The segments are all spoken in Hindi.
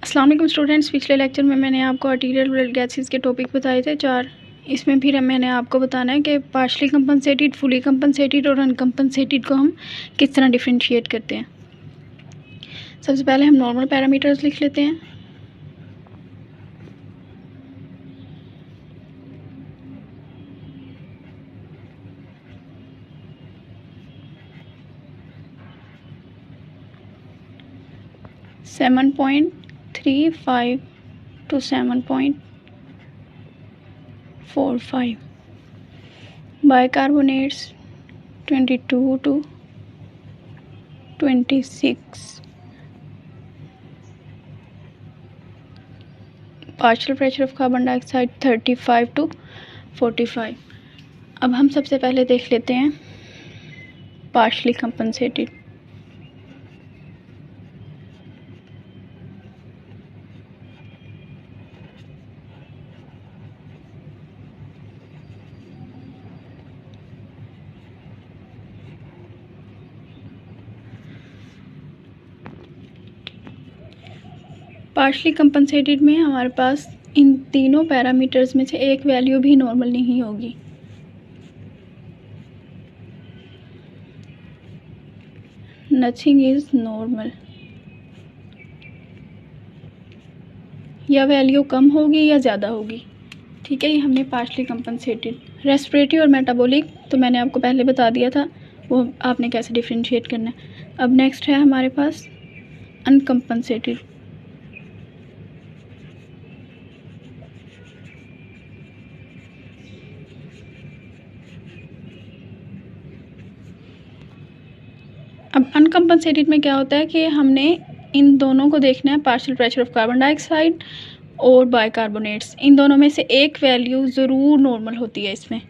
अस्सलाम वालेकुम स्टूडेंट्स। पिछले लेक्चर में मैंने आपको आर्टीरियल ब्लड गैसेस के टॉपिक बताए थे 4। इसमें फिर मैंने आपको बताना है कि पार्शली कंपनसेटेड, फुली कंपनसेटेड और अनकंपनसेटेड को हम किस तरह डिफरेंशिएट करते हैं। सबसे पहले हम नॉर्मल पैरामीटर्स लिख लेते हैं। Seven point 3.5 to 7.45, bicarbonates 22 to 26, partial pressure of carbon dioxide 35 to 45। अब हम सबसे पहले देख लेते हैं पार्शियली कंपनसेटेड। पार्शली कंपनसेटेड में हमारे पास इन तीनों पैरामीटर्स में से एक वैल्यू भी नॉर्मल नहीं होगी। Nothing is normal. या वैल्यू कम होगी या ज़्यादा होगी। ठीक है, ये हमने पार्शली कंपनसेटेड। रेस्पिरेटरी और मेटाबॉलिक तो मैंने आपको पहले बता दिया था, वो आपने कैसे डिफरेंशिएट करना है। अब नेक्स्ट है हमारे पास अनकंपनसेटेड। अब अनकंपनसेटेड में क्या होता है कि हमने इन दोनों को देखना है, partial pressure of carbon dioxide और बाइकार्बोनेट्स। इन दोनों में से एक वैल्यू ज़रूर नॉर्मल होती है इसमें,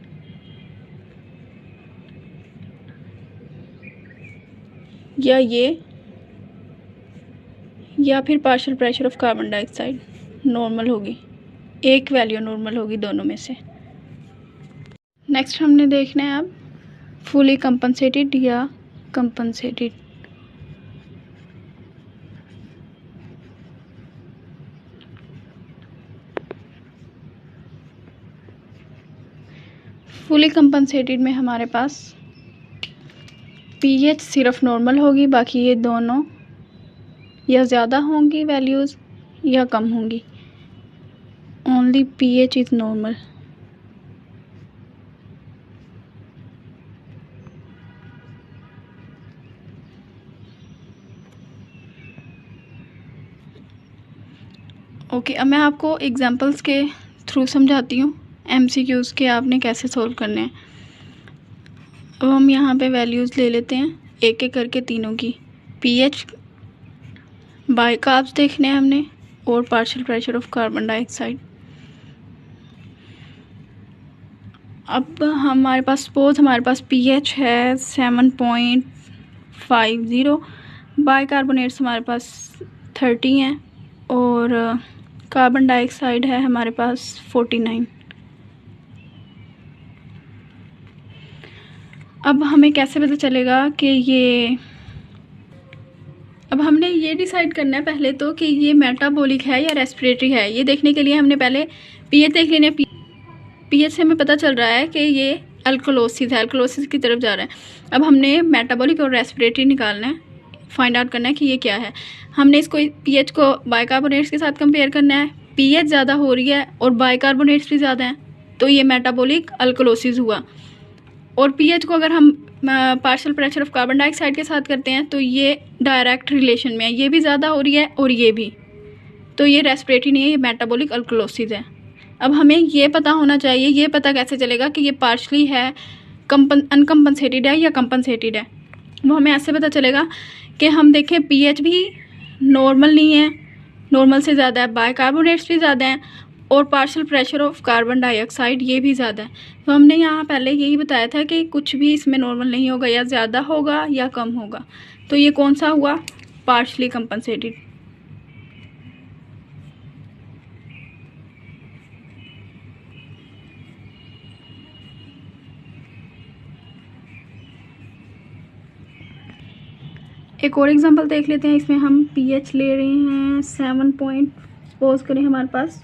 या ये या फिर partial pressure of carbon dioxide normal होगी। एक वैल्यू नॉर्मल होगी दोनों में से। नेक्स्ट हमने देखना है अब फुली कंपनसेटेड या कंपनसेटेड। फुली कंपनसेटेड में हमारे पास पीएच सिर्फ नॉर्मल होगी, बाकी ये दोनों या ज़्यादा होंगी वैल्यूज़ या कम होंगी। Only pH is normal. Okay, अब मैं आपको एग्जांपल्स के थ्रू समझाती हूँ एमसीक्यूज़ के आपने कैसे सॉल्व करने हैं। अब हम यहाँ पे वैल्यूज़ ले लेते हैं एक एक करके तीनों की। पीएच, बाइकार्ब्स देखने हैं हमने, और partial pressure of carbon dioxide. अब हमारे पास सपोज हमारे पास पीएच है 7.50, बाइकार्बोनेट्स हमारे पास 30 हैं और कार्बन डाइऑक्साइड है हमारे पास 49। अब हमें कैसे पता चलेगा कि ये, अब हमने ये डिसाइड करना है पहले तो कि ये मेटाबॉलिक है या रेस्पिरेटरी है। ये देखने के लिए हमने पहले पीएच देख लेना है। पीएच से हमें पता चल रहा है कि ये अल्कोलोसिस है, अल्कोलोसिस की तरफ जा रहा है। अब हमने मेटाबॉलिक और रेस्पिरेटरी निकालना है, फाइंड आउट करना है कि ये क्या है। हमने इसको पीएच को बाइकार्बोनेट्स के साथ कंपेयर करना है। पीएच ज़्यादा हो रही है और बाइकार्बोनेट्स भी ज़्यादा हैं, तो ये मेटाबॉलिक अल्कोलोसिस हुआ। और पीएच को अगर हम partial pressure of carbon dioxide के साथ करते हैं तो ये डायरेक्ट रिलेशन में है, ये भी ज़्यादा हो रही है और ये भी, तो ये रेस्पिरेटरी नहीं है, ये मेटाबॉलिक अल्कोलोसिस है। अब हमें ये पता होना चाहिए, ये पता कैसे चलेगा कि ये पार्शली है, अनकम्पनसेटेड है या कंपनसेटेड है। वो हमें ऐसे पता चलेगा कि हम देखें पीएच भी नॉर्मल नहीं है, नॉर्मल से ज़्यादा है, बाइकार्बोनेट्स भी ज़्यादा हैं और partial pressure of carbon dioxide ये भी ज़्यादा है। तो हमने यहाँ पहले यही बताया था कि कुछ भी इसमें नॉर्मल नहीं होगा, या ज़्यादा होगा या कम होगा। तो ये कौन सा हुआ? Partially compensated. एक और एग्जांपल देख लेते हैं। इसमें हम पीएच ले रहे हैं 7 पॉइंट, सपोज करें हमारे पास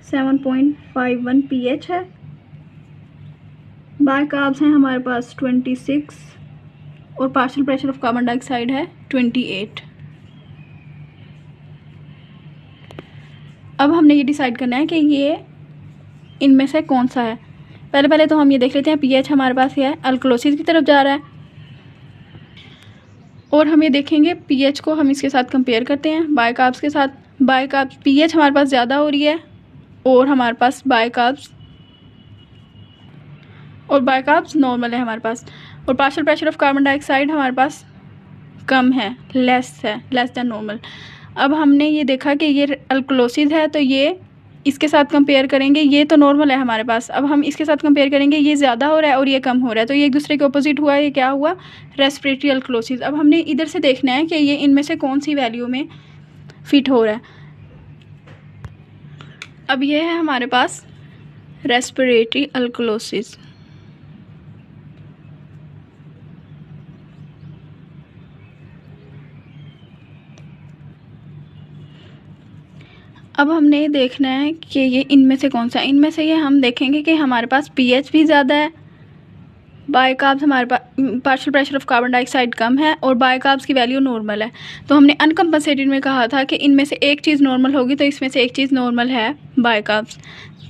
7.51 पीएच है। बाइकार्ब्स हैं हमारे पास 26 और partial pressure of carbon dioxide है 28। अब हमने ये डिसाइड करना है कि ये इनमें से कौन सा है। पहले तो हम ये देख लेते हैं, पीएच हमारे पास ये है, अल्कलोसिस की तरफ जा रहा है। और हम ये देखेंगे पीएच को हम इसके साथ कंपेयर करते हैं बाइकार्ब्स के साथ। बाइकार्ब्स पीएच हमारे पास ज़्यादा हो रही है और हमारे पास बाइकार्ब्स नॉर्मल है हमारे पास। और partial pressure of carbon dioxide हमारे पास कम है, लेस देन नॉर्मल। अब हमने ये देखा कि ये अल्कलोसिस है, तो ये इसके साथ कंपेयर करेंगे, ये तो नॉर्मल है हमारे पास। अब हम इसके साथ कंपेयर करेंगे, ये ज़्यादा हो रहा है और ये कम हो रहा है, तो ये एक दूसरे के ऑपोजिट हुआ। ये क्या हुआ? Respiratory alkalosis. अब हमने इधर से देखना है कि ये इनमें से कौन सी वैल्यू में फिट हो रहा है। अब ये है हमारे पास रेस्पिरेटरी अल्कलोसिस। अब हमने देखना है कि ये इनमें से कौन सा। इनमें से ये हम देखेंगे कि हमारे पास पीएच भी ज़्यादा है, बाइकार्ब्स हमारे पास partial pressure of carbon dioxide कम है और बाइकार्ब्स की वैल्यू नॉर्मल है। तो हमने अनकम्पनसेटेड में कहा था कि इनमें से एक चीज़ नॉर्मल होगी, तो इसमें से एक चीज़ नॉर्मल है बाइकार्ब्स।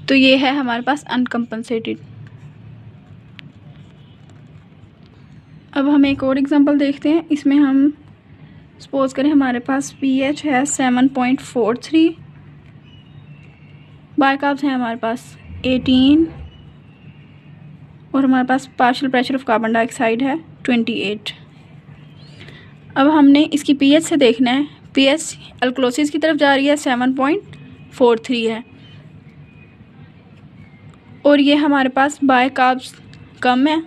तो ये है हमारे पास अनकम्पनसेटेड। अब हम एक और एग्जांपल देखते हैं। इसमें हम सपोज करें हमारे पास पीएच है 7.43, बाइकार्ब्स हैं हमारे पास 18 और हमारे पास partial pressure of carbon dioxide है 28। अब हमने इसकी पीएच से देखना है। पीएच अल्कलोसिस की तरफ जा रही है, 7.43 है और ये हमारे पास बाइकार्ब्स कम है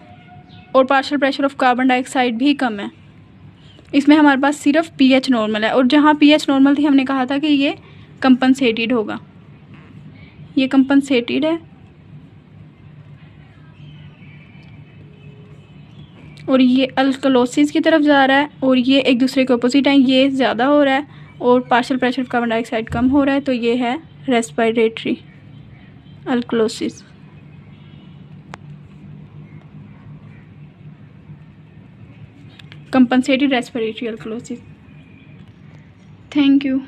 और partial pressure of carbon dioxide भी कम है। इसमें हमारे पास सिर्फ पीएच नॉर्मल है और जहाँ पीएच नॉर्मल थी हमने कहा था कि ये कंपनसेटेड होगा। ये कंपनसेटेड है और ये अल्कलोसिस की तरफ जा रहा है और ये एक दूसरे के अपोजिट हैं। ये ज़्यादा हो रहा है और partial pressure of carbon dioxide कम हो रहा है, तो ये है respiratory alkalosis. Compensated respiratory alkalosis. Thank you.